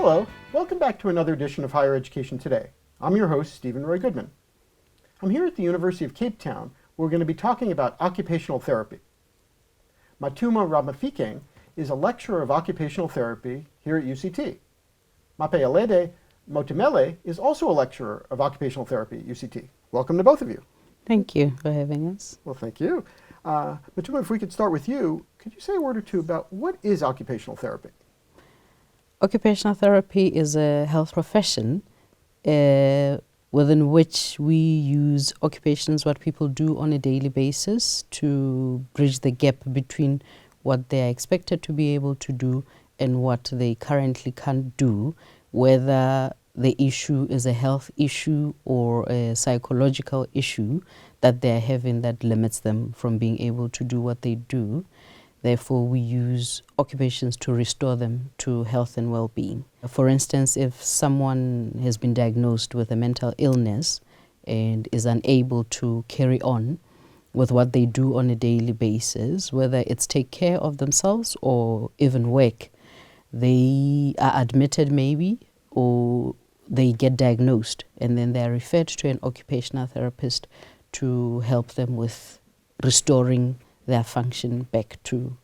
Hello, welcome back to another edition of Higher Education Today. I'm your host, Steven Roy Goodman. I'm here at the University of Cape Town, where we're going to be talking about occupational therapy. Matumo Ramafikeng is a lecturer of occupational therapy here at UCT. Mapheyeledi Motimele is also a lecturer of occupational therapy at UCT. Welcome to both of you. Thank you for having us. Well, thank you. Matumo, if we could start with you, could you say a word or two about what is occupational therapy? Occupational therapy is a health profession within which we use occupations, what people do on a daily basis, to bridge the gap between what they are expected to be able to do and what they currently can't do, whether the issue is a health issue or a psychological issue that they're having that limits them from being able to do what they do. Therefore, we use occupations to restore them to health and well-being. For instance, if someone has been diagnosed with a mental illness and is unable to carry on with what they do on a daily basis, whether it's take care of themselves or even work, they are admitted maybe, or they get diagnosed, and then they're referred to an occupational therapist to help them with restoring their function back to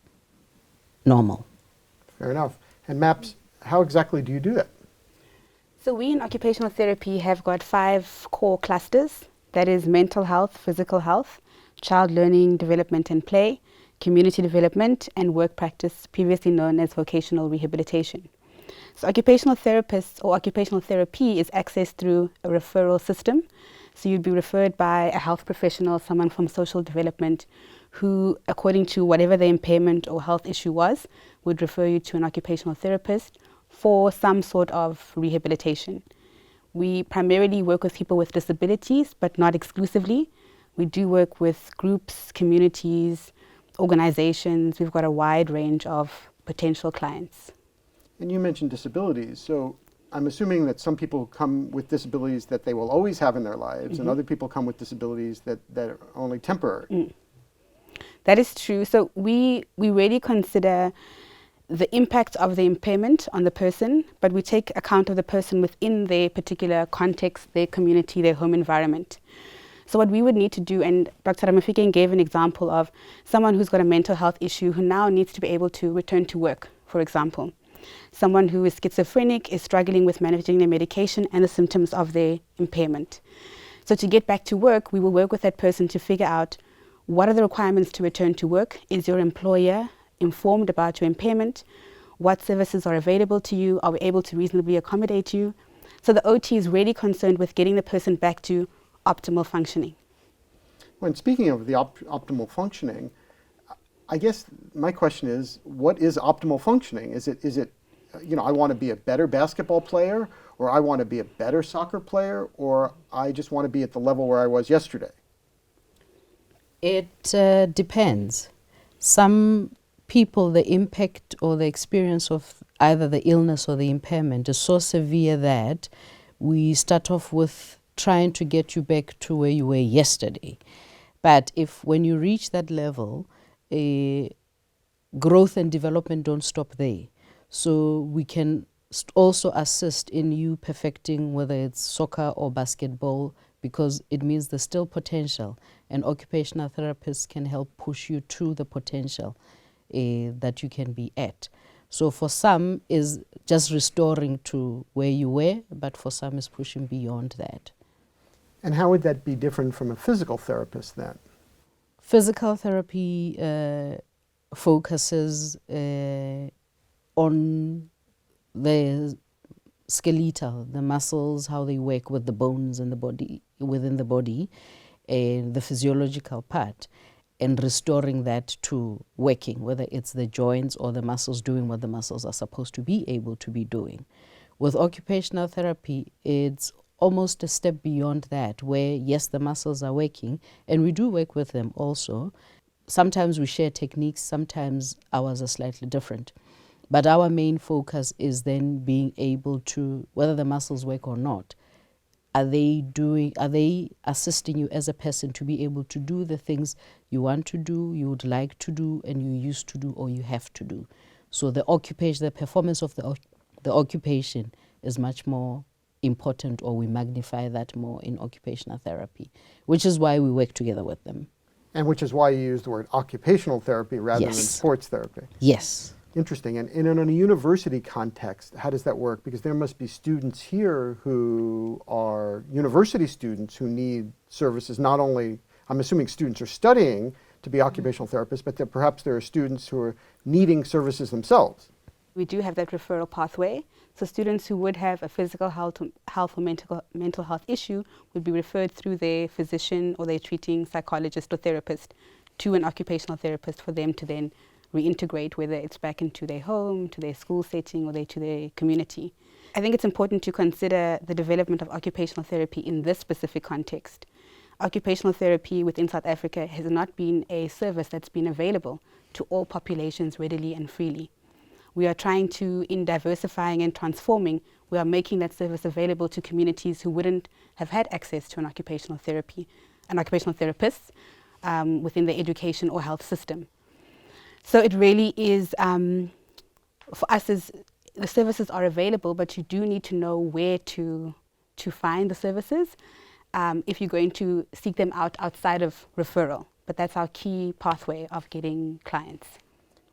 normal. Fair enough. And MAPS, how exactly do you do that? So we in occupational therapy have got 5 core clusters. That is mental health, physical health, child learning, development and play, community development, and work practice, previously known as vocational rehabilitation. So occupational therapists or occupational therapy is accessed through a referral system. So you'd be referred by a health professional, someone from social development, who, according to whatever the impairment or health issue was, would refer you to an occupational therapist for some sort of rehabilitation. We primarily work with people with disabilities, but not exclusively. We do work with groups, communities, organizations. We've got a wide range of potential clients. And you mentioned disabilities, so I'm assuming that some people come with disabilities that they will always have in their lives, and other people come with disabilities that are only temporary. That is true. So we really consider the impact of the impairment on the person, but we take account of the person within their particular context, their community, their home environment. So what we would need to do, and Dr. Ramafikeng gave an example of someone who's got a mental health issue who now needs to be able to return to work, for example. Someone who is schizophrenic is struggling with managing their medication and the symptoms of their impairment. So to get back to work, we will work with that person to figure out what are the requirements to return to work. Is your employer informed about your impairment? What services are available to you? Are we able to reasonably accommodate you? So the OT is really concerned with getting the person back to optimal functioning. When speaking of the optimal functioning, I guess my question is, what is optimal functioning? Is it, I want to be a better basketball player, or I want to be a better soccer player, or I just want to be at the level where I was yesterday? It depends. Some people, the impact or the experience of either the illness or the impairment is so severe that we start off with trying to get you back to where you were yesterday. But if when you reach that level, growth and development don't stop there. So we can also assist in you perfecting whether it's soccer or basketball, because it means there's still potential, and occupational therapists can help push you to the potential that you can be at. So for some is just restoring to where you were, but for some is pushing beyond that. And how would that be different from a physical therapist then? Physical therapy focuses on the skeletal, the muscles, how they work with the bones in the body, within the body, and the physiological part, and restoring that to working, whether it's the joints or the muscles doing what the muscles are supposed to be able to be doing. With occupational therapy, it's almost a step beyond that, where yes, the muscles are working, and we do work with them also. Sometimes we share techniques, sometimes ours are slightly different. But our main focus is then being able to, whether the muscles work or not, are they assisting you as a person to be able to do the things you want to do, you would like to do, and you used to do, or you have to do. So the occupation, the performance of the the occupation is much more important, or we magnify that more in occupational therapy, which is why we work together with them. And which is why you use the word occupational therapy rather than Yes. sports therapy. Yes. Interesting. And in a university context, how does that work? Because there must be students here who are university students who need services. Not only, I'm assuming students are studying to be occupational therapists, but perhaps there are students who are needing services themselves. We do have that referral pathway. So students who would have a physical health or mental health issue would be referred through their physician or their treating psychologist or therapist to an occupational therapist for them to then reintegrate, whether it's back into their home, to their school setting, or to their community. I think it's important to consider the development of occupational therapy in this specific context. Occupational therapy within South Africa has not been a service that's been available to all populations readily and freely. We are trying to, in diversifying and transforming, we are making that service available to communities who wouldn't have had access to an occupational therapist within the education or health system. So it really is, for us, the services are available, but you do need to know where to find the services if you're going to seek them out outside of referral. But that's our key pathway of getting clients.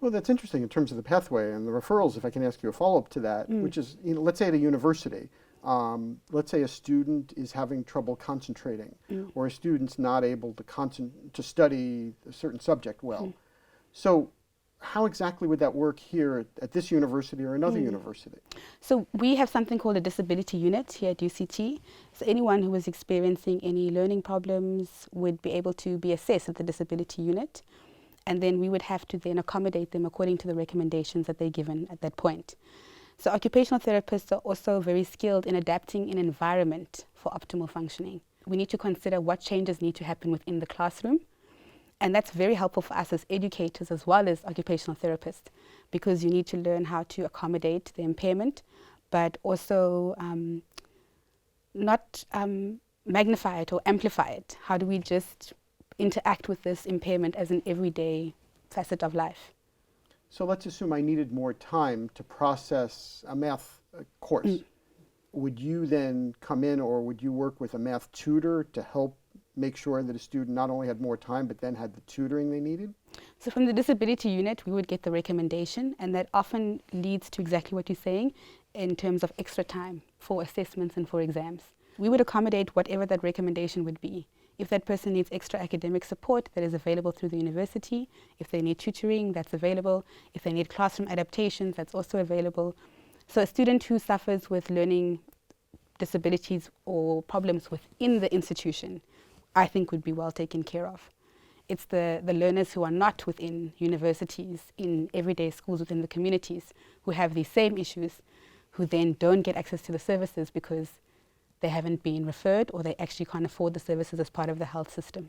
Well, that's interesting in terms of the pathway and the referrals, if I can ask you a follow-up to that, which is, let's say at a university, let's say a student is having trouble concentrating, or a student's not able to study a certain subject well. So how exactly would that work here at this university or another university? So we have something called a disability unit here at UCT. So anyone who is experiencing any learning problems would be able to be assessed at the disability unit. And then we would have to then accommodate them according to the recommendations that they're given at that point. So occupational therapists are also very skilled in adapting an environment for optimal functioning. We need to consider what changes need to happen within the classroom. And that's very helpful for us as educators as well as occupational therapists, because you need to learn how to accommodate the impairment, but also not magnify it or amplify it. How do we just interact with this impairment as an everyday facet of life? So let's assume I needed more time to process a math course. Would you then come in, or would you work with a math tutor to help make sure that a student not only had more time but then had the tutoring they needed? So from the disability unit, we would get the recommendation, and that often leads to exactly what you're saying in terms of extra time for assessments and for exams. We would accommodate whatever that recommendation would be. If that person needs extra academic support, that is available through the university. If they need tutoring, that's available. If they need classroom adaptations, that's also available. So a student who suffers with learning disabilities or problems within the institution, I think would be well taken care of. It's the learners who are not within universities, in everyday schools within the communities, who have these same issues, who then don't get access to the services because they haven't been referred, or they actually can't afford the services as part of the health system.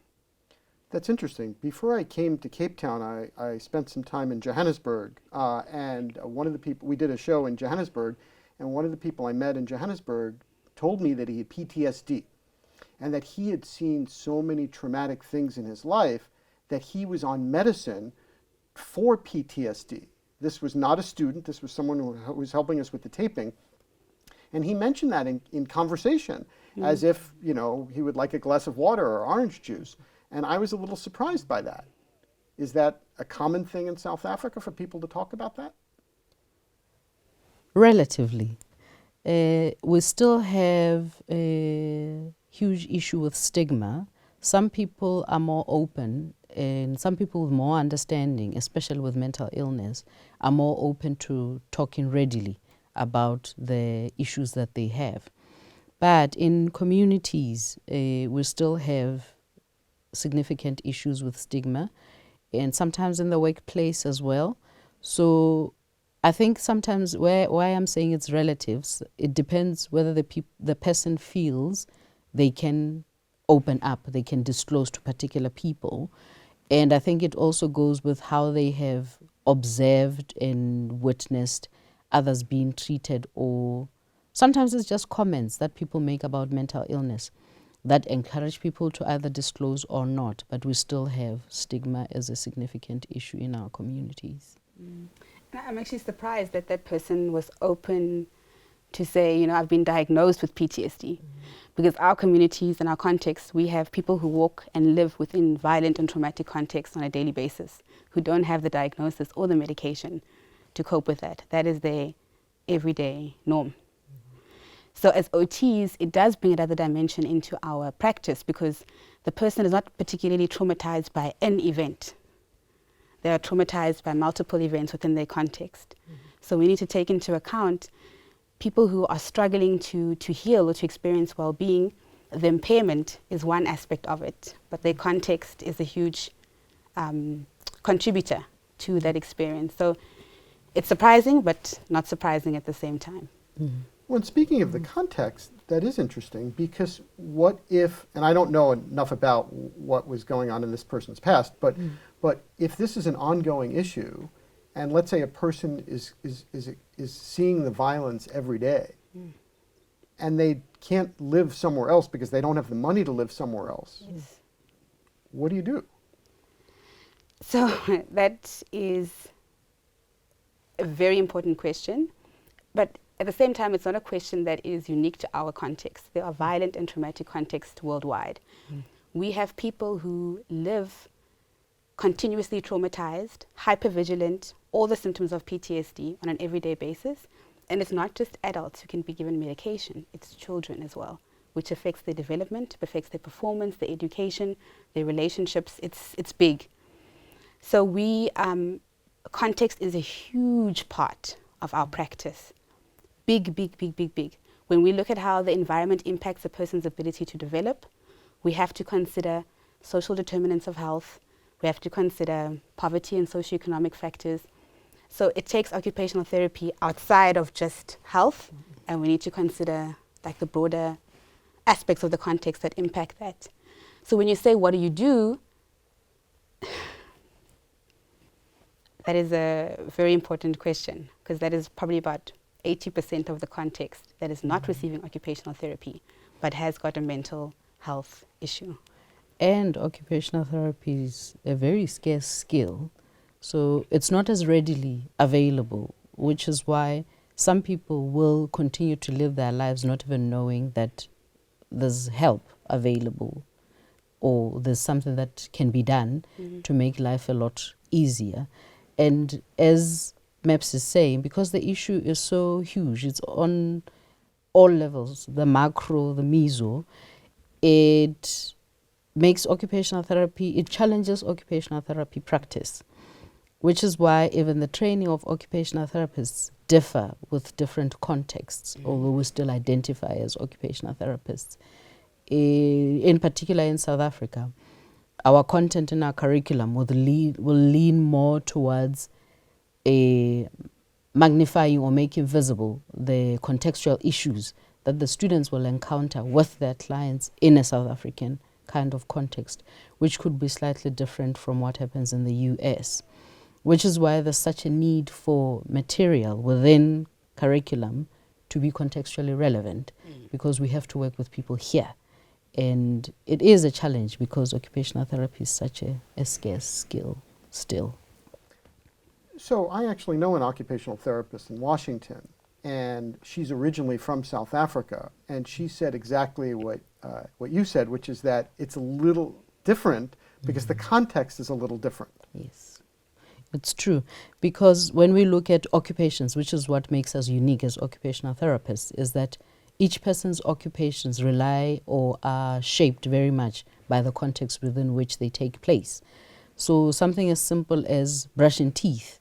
That's interesting. Before I came to Cape Town, I spent some time in Johannesburg, and one of the people, we did a show in Johannesburg, and one of the people I met in Johannesburg told me that he had PTSD, and that he had seen so many traumatic things in his life that he was on medicine for PTSD. This was not a student, this was someone who was helping us with the taping. And he mentioned that in conversation, as if, he would like a glass of water or orange juice. And I was a little surprised by that. Is that a common thing in South Africa for people to talk about that? Relatively. We still have a huge issue with stigma. Some people are more open, and some people with more understanding, especially with mental illness, are more open to talking readily about the issues that they have. But in communities, we still have significant issues with stigma, and sometimes in the workplace as well. So I think sometimes why I'm saying it's relatives, it depends whether the person feels they can open up, they can disclose to particular people. And I think it also goes with how they have observed and witnessed others being treated, or sometimes it's just comments that people make about mental illness that encourage people to either disclose or not, but we still have stigma as a significant issue in our communities. I'm actually surprised that that person was open to say, you know, I've been diagnosed with PTSD. Because our communities and our contexts, we have people who walk and live within violent and traumatic contexts on a daily basis, who don't have the diagnosis or the medication to cope with that. That is their everyday norm. So as OTs, it does bring another dimension into our practice, because the person is not particularly traumatized by an event. They are traumatized by multiple events within their context. So we need to take into account people who are struggling to heal or to experience well-being. The impairment is one aspect of it, but their context is a huge contributor to that experience. So it's surprising, but not surprising at the same time. When speaking of the context, that is interesting, because what if, and I don't know enough about what was going on in this person's past, but if this is an ongoing issue, and let's say a person is seeing the violence every day, and they can't live somewhere else because they don't have the money to live somewhere else, what do you do? So that is a very important question, but at the same time, it's not a question that is unique to our context. There are violent and traumatic contexts worldwide. We have people who live continuously traumatized, hypervigilant, all the symptoms of PTSD on an everyday basis. And it's not just adults who can be given medication, it's children as well, which affects their development, affects their performance, their education, their relationships. It's big. So context is a huge part of our practice. Big, big, big, big, big. When we look at how the environment impacts a person's ability to develop, we have to consider social determinants of health. We have to consider poverty and socioeconomic factors. So it takes occupational therapy outside of just health, and we need to consider like the broader aspects of the context that impact that. So when you say, what do? That is a very important question, because that is probably about 80% of the context that is not receiving occupational therapy, but has got a mental health issue. And occupational therapy is a very scarce skill, so it's not as readily available, which is why some people will continue to live their lives not even knowing that there's help available or there's something that can be done to make life a lot easier. And as MEPS is saying, because the issue is so huge, it's on all levels, the macro, the meso, it makes occupational therapy, it challenges occupational therapy practice, which is why even the training of occupational therapists differ with different contexts, although we still identify as occupational therapists. In particular in South Africa, our content in our curriculum will lean more towards magnifying or making visible the contextual issues that the students will encounter with their clients in a South African kind of context, which could be slightly different from what happens in the US, which is why there's such a need for material within curriculum to be contextually relevant, because we have to work with people here. And it is a challenge because occupational therapy is such a scarce skill still. So I actually know an occupational therapist in Washington, and she's originally from South Africa, and she said exactly what you said, which is that it's a little different because the context is a little different. Yes, it's true, because when we look at occupations, which is what makes us unique as occupational therapists, is that each person's occupations rely or are shaped very much by the context within which they take place. So something as simple as brushing teeth.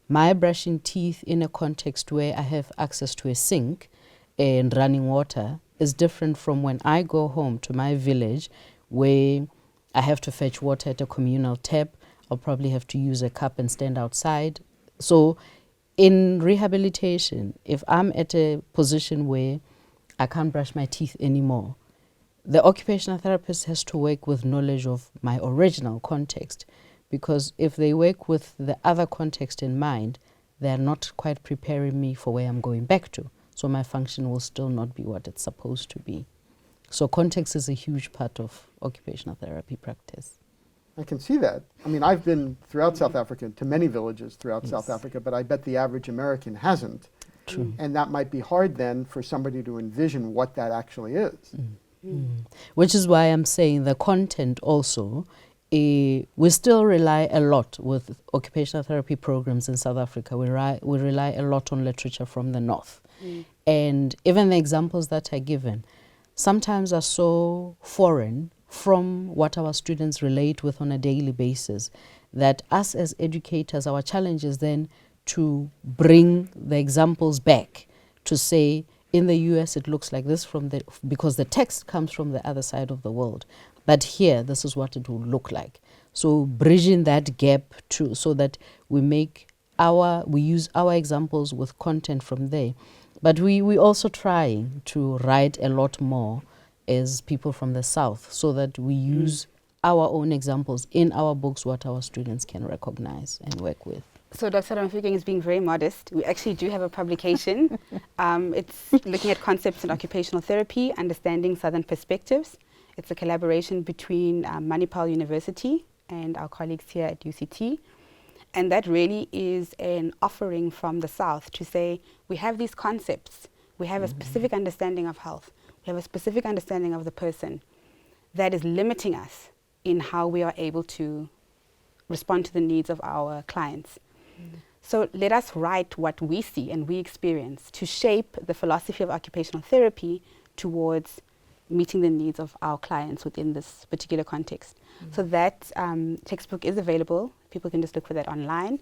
My brushing teeth in a context where I have access to a sink and running water is different from when I go home to my village where I have to fetch water at a communal tap. I'll probably have to use a cup and stand outside. So in rehabilitation, if I'm at a position where I can't brush my teeth anymore, the occupational therapist has to work with knowledge of my original context, because if they work with the other context in mind, they're not quite preparing me for where I'm going back to. So my function will still not be what it's supposed to be. So context is a huge part of occupational therapy practice. I can see that. I mean, I've been throughout South Africa to many villages throughout South Africa, but I bet the average American hasn't. True. And that might be hard then for somebody to envision what that actually is. Which is why I'm saying the content also, we still rely a lot with occupational therapy programs in South Africa. We rely a lot on literature from the North. And even the examples that are given sometimes are so foreign from what our students relate with on a daily basis that us as educators, our challenge is then to bring the examples back to say, in the US it looks like this because the text comes from the other side of the world. But here, this is what it will look like. So bridging that gap so that we use our examples with content from there. But we also trying to write a lot more as people from the South so that we use our own examples in our books, what our students can recognize and work with. So Dr. Ramafikeng is being very modest. We actually do have a publication. It's looking at concepts in occupational therapy, understanding Southern perspectives. It's a collaboration between Manipal University and our colleagues here at UCT. And that really is an offering from the South to say, we have these concepts. We have a specific understanding of health. We have a specific understanding of the person that is limiting us in how we are able to respond to the needs of our clients. So let us write what we see and we experience to shape the philosophy of occupational therapy towards meeting the needs of our clients within this particular context. So that textbook is available. People can just look for that online.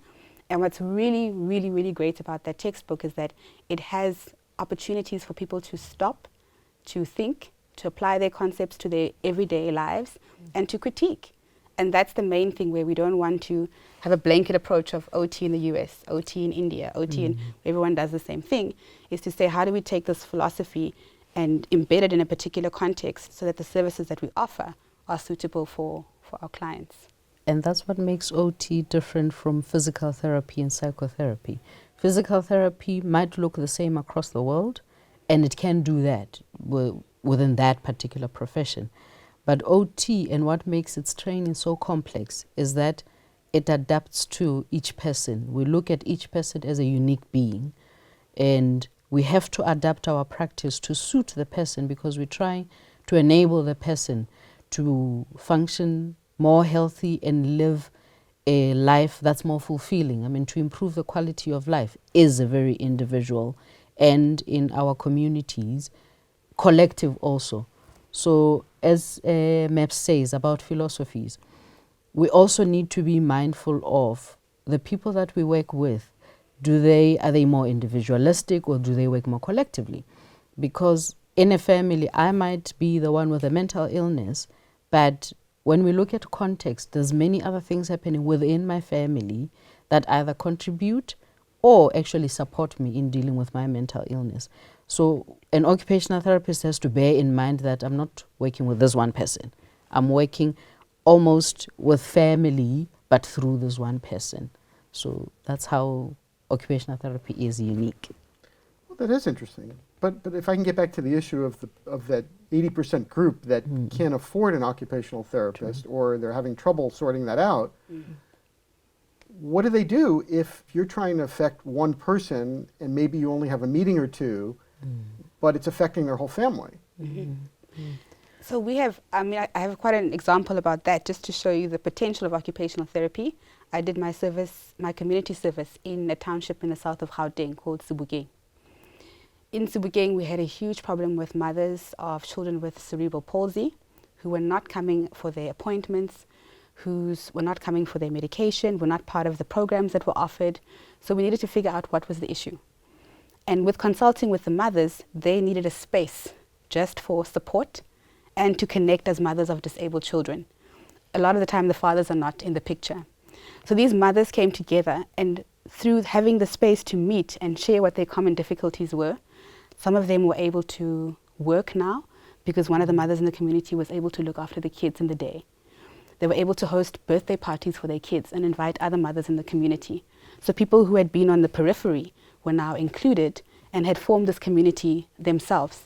And what's really, really, really great about that textbook is that it has opportunities for people to stop, to think, to apply their concepts to their everyday lives, and to critique. And that's the main thing, where we don't want to have a blanket approach of OT in the US, OT in India, OT in everyone does the same thing, is to say, how do we take this philosophy and embed it in a particular context so that the services that we offer are suitable for our clients. And that's what makes OT different from physical therapy and psychotherapy. Physical therapy might look the same across the world, and it can do that within that particular profession. But OT, and what makes its training so complex, is that it adapts to each person. We look at each person as a unique being, and we have to adapt our practice to suit the person, because we're trying to enable the person to function more healthy and live a life that's more fulfilling. I mean, to improve the quality of life is a very individual, and in our communities, collective also. So as MEPS says about philosophies, we also need to be mindful of the people that we work with. Are they more individualistic, or do they work more collectively? Because in a family, I might be the one with a mental illness, but when we look at context, there's many other things happening within my family that either contribute or actually support me in dealing with my mental illness. So an occupational therapist has to bear in mind that I'm not working with this one person. I'm working almost with family, but through this one person. So that's how occupational therapy is unique. Well, that is interesting. But if I can get back to the issue of that 80% group that can't afford an occupational therapist, or they're having trouble sorting that out, what do they do if you're trying to affect one person and maybe you only have a meeting or two, but it's affecting their whole family? So we have, I have quite an example about that, just to show you the potential of occupational therapy. I did my community service in a township in the south of Gauteng called Sebokeng. In Sebokeng, we had a huge problem with mothers of children with cerebral palsy who were not coming for their appointments, who were not coming for their medication, were not part of the programs that were offered. So we needed to figure out what was the issue. And with consulting with the mothers, they needed a space just for support and to connect as mothers of disabled children. A lot of the time, the fathers are not in the picture. So these mothers came together, and through having the space to meet and share what their common difficulties were, some of them were able to work now because one of the mothers in the community was able to look after the kids in the day. They were able to host birthday parties for their kids and invite other mothers in the community. So people who had been on the periphery were now included and had formed this community themselves.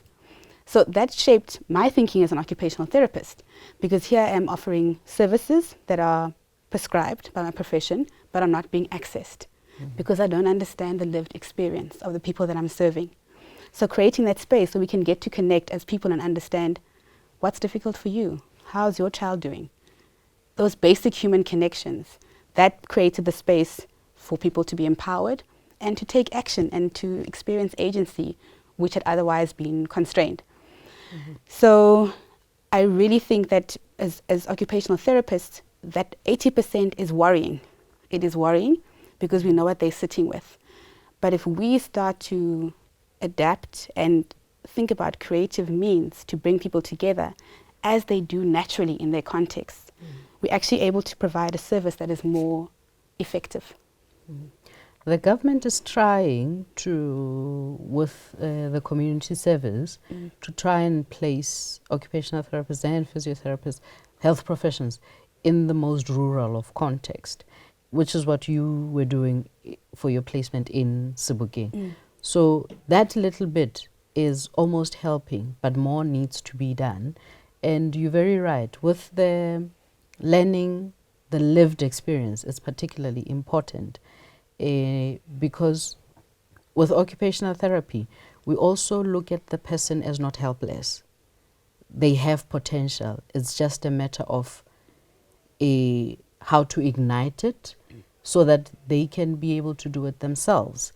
So that shaped my thinking as an occupational therapist, because here I am offering services that are prescribed by my profession, but are not being accessed. because I don't understand the lived experience of the people that I'm serving. So creating that space so we can get to connect as people and understand what's difficult for you, how's your child doing. Those basic human connections, that created the space for people to be empowered and to take action and to experience agency, which had otherwise been constrained. So I really think that as occupational therapists, that 80% is worrying. It is worrying because we know what they're sitting with. But if we start to adapt and think about creative means to bring people together as they do naturally in their context, we're actually able to provide a service that is more effective. The government is trying to, with the community service, to try and place occupational therapists and physiotherapists, health professions, in the most rural of context, which is what you were doing for your placement in Sebokeng. So that little bit is almost helping, but more needs to be done. And you're very right, with the learning, the lived experience is particularly important. Because with occupational therapy, we also look at the person as not helpless. They have potential. It's just a matter of how to ignite it so that they can be able to do it themselves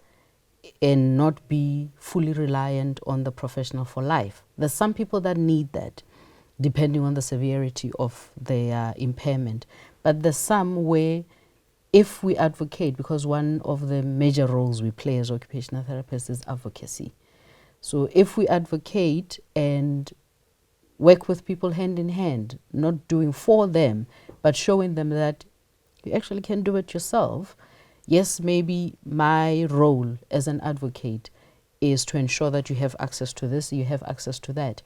and not be fully reliant on the professional for life. There's some people that need that, depending on the severity of their impairment. But there's some where if we advocate, because one of the major roles we play as occupational therapists is advocacy. So if we advocate and work with people hand in hand, not doing for them, but showing them that you actually can do it yourself. Yes, maybe my role as an advocate is to ensure that you have access to this, you have access to that.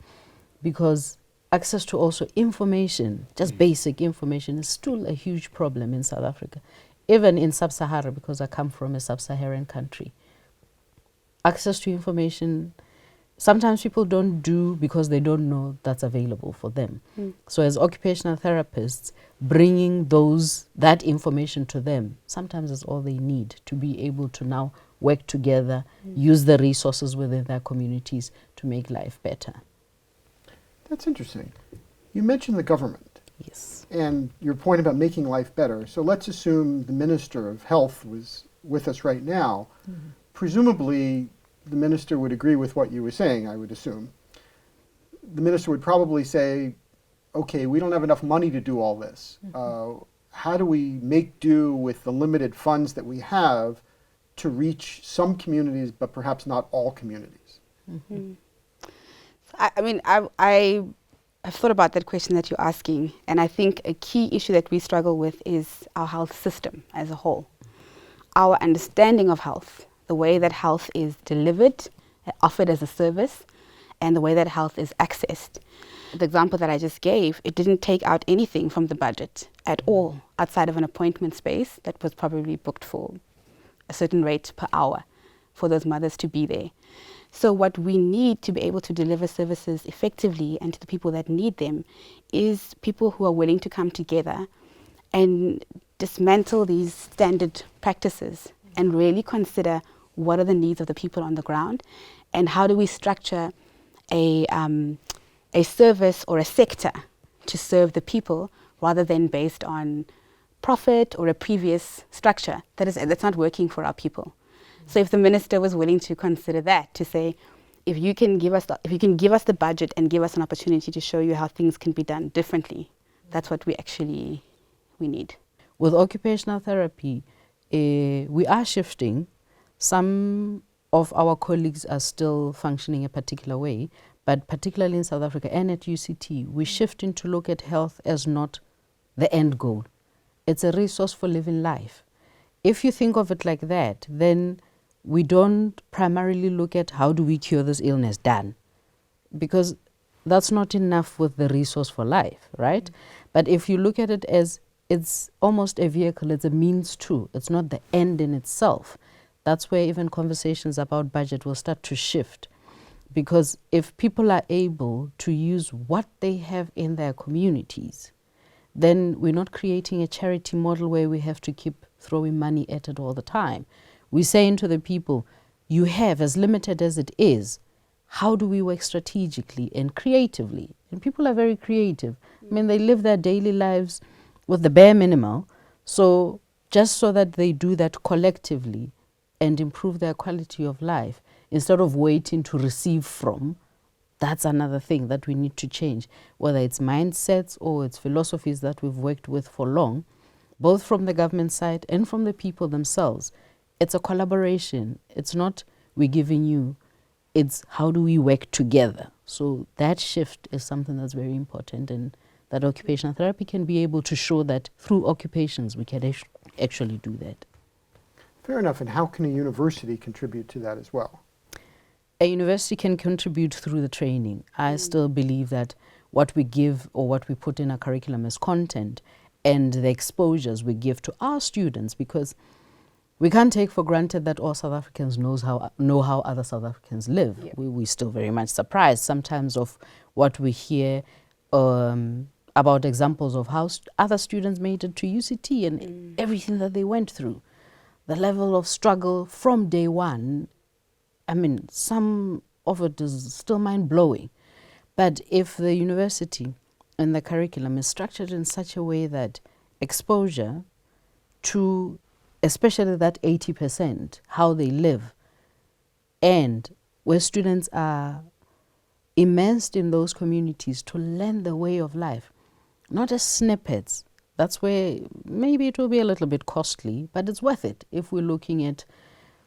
Because access to also information, just basic information, is still a huge problem in South Africa. Even in Sub-Sahara, because I come from a Sub-Saharan country. Access to information, sometimes people don't do because they don't know that's available for them. So as occupational therapists, bringing that information to them, sometimes is all they need to be able to now work together, use the resources within their communities to make life better. That's interesting. You mentioned the government. Yes. And your point about making life better. So let's assume the Minister of Health was with us right now. Presumably, the minister would agree with what you were saying, I would assume. The minister would probably say, okay, we don't have enough money to do all this. How do we make do with the limited funds that we have to reach some communities, but perhaps not all communities? I've thought about that question that you're asking, and I think a key issue that we struggle with is our health system as a whole. Our understanding of health, the way that health is delivered, offered as a service, and the way that health is accessed. The example that I just gave, it didn't take out anything from the budget at all, outside of an appointment space that was probably booked for a certain rate per hour for those mothers to be there. So what we need to be able to deliver services effectively and to the people that need them is people who are willing to come together and dismantle these standard practices and really consider what are the needs of the people on the ground and how do we structure a service or a sector to serve the people rather than based on profit or a previous structure that's not working for our people. So if the minister was willing to consider that, to say, if you can give us the budget and give us an opportunity to show you how things can be done differently, that's what we need. With occupational therapy, we are shifting. Some of our colleagues are still functioning a particular way, but particularly in South Africa and at UCT, we're shifting to look at health as not the end goal. It's a resource for living life. If you think of it like that, then we don't primarily look at how do we cure this illness, done. Because that's not enough with the resource for life, right? But if you look at it as it's almost a vehicle, it's a means to, it's not the end in itself. That's where even conversations about budget will start to shift. Because if people are able to use what they have in their communities, then we're not creating a charity model where we have to keep throwing money at it all the time. We're saying to the people, you have, as limited as it is, how do we work strategically and creatively? And people are very creative. I mean, they live their daily lives with the bare minimum. So just so that they do that collectively and improve their quality of life, instead of waiting to receive from, that's another thing that we need to change. Whether it's mindsets or it's philosophies that we've worked with for long, both from the government side and from the people themselves. It's a collaboration. It's not we're giving you, it's how do we work together. So that shift is something that's very important, and that occupational therapy can be able to show that through occupations we can actually do that. Fair enough. And how can a university contribute to that as well? A university can contribute through the training. I still believe that what we give or what we put in our curriculum is content, and the exposures we give to our students, because we can't take for granted that all South Africans know how other South Africans live. Yeah. We're still very much surprised sometimes of what we hear about examples of how other students made it to UCT and everything that they went through. The level of struggle from day one, I mean, some of it is still mind-blowing. But if the university and the curriculum is structured in such a way that exposure to especially that 80%, how they live, and where students are immersed in those communities to learn the way of life, not as snippets. That's where maybe it will be a little bit costly, but it's worth it if we're looking at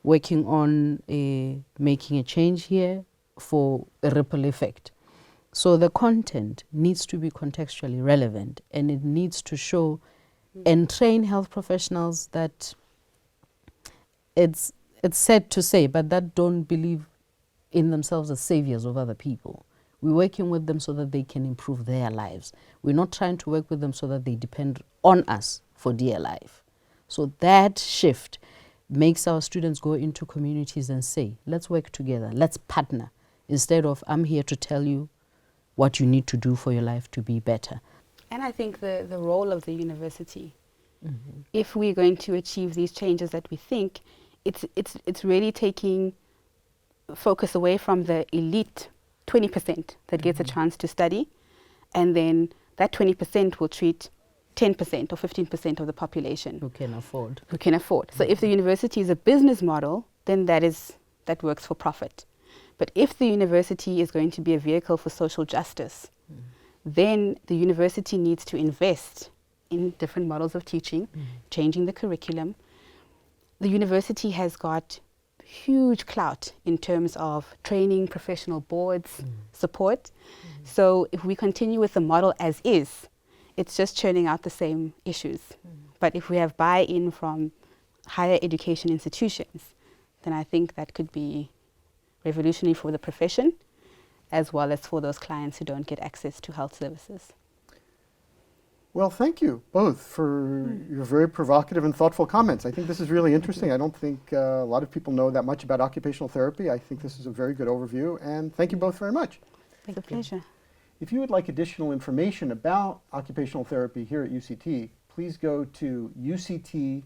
working on making a change here for a ripple effect. So the content needs to be contextually relevant, and it needs to show and train health professionals that it's sad to say, but that don't believe in themselves as saviors of other people. We're working with them so that they can improve their lives. We're not trying to work with them so that they depend on us for dear life. So that shift makes our students go into communities and say, let's work together, let's partner, instead of I'm here to tell you what you need to do for your life to be better. And I think the role of the university, if we're going to achieve these changes that we think, it's really taking focus away from the elite 20% that gets a chance to study, and then that 20% will treat 10% or 15% of the population Who can afford. So if the university is a business model, then that works for profit. But if the university is going to be a vehicle for social justice, then the university needs to invest in different models of teaching, changing the curriculum. The university has got huge clout in terms of training, professional boards, support. So if we continue with the model as is, it's just churning out the same issues. But if we have buy-in from higher education institutions, then I think that could be revolutionary for the profession, as well as for those clients who don't get access to health services. Well, thank you both for your very provocative and thoughtful comments. I think this is really interesting. I don't think a lot of people know that much about occupational therapy. I think this is a very good overview, and thank you both very much. It's a pleasure. If you would like additional information about occupational therapy here at UCT, please go to uct.ac.za.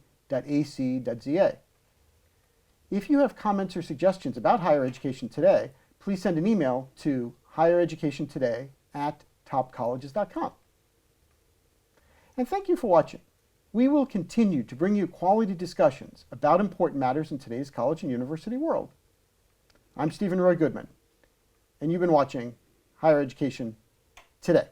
If you have comments or suggestions about higher education today, please send an email to highereducationtoday@topcolleges.com. And thank you for watching. We will continue to bring you quality discussions about important matters in today's college and university world. I'm Steven Roy Goodman, and you've been watching Higher Education Today.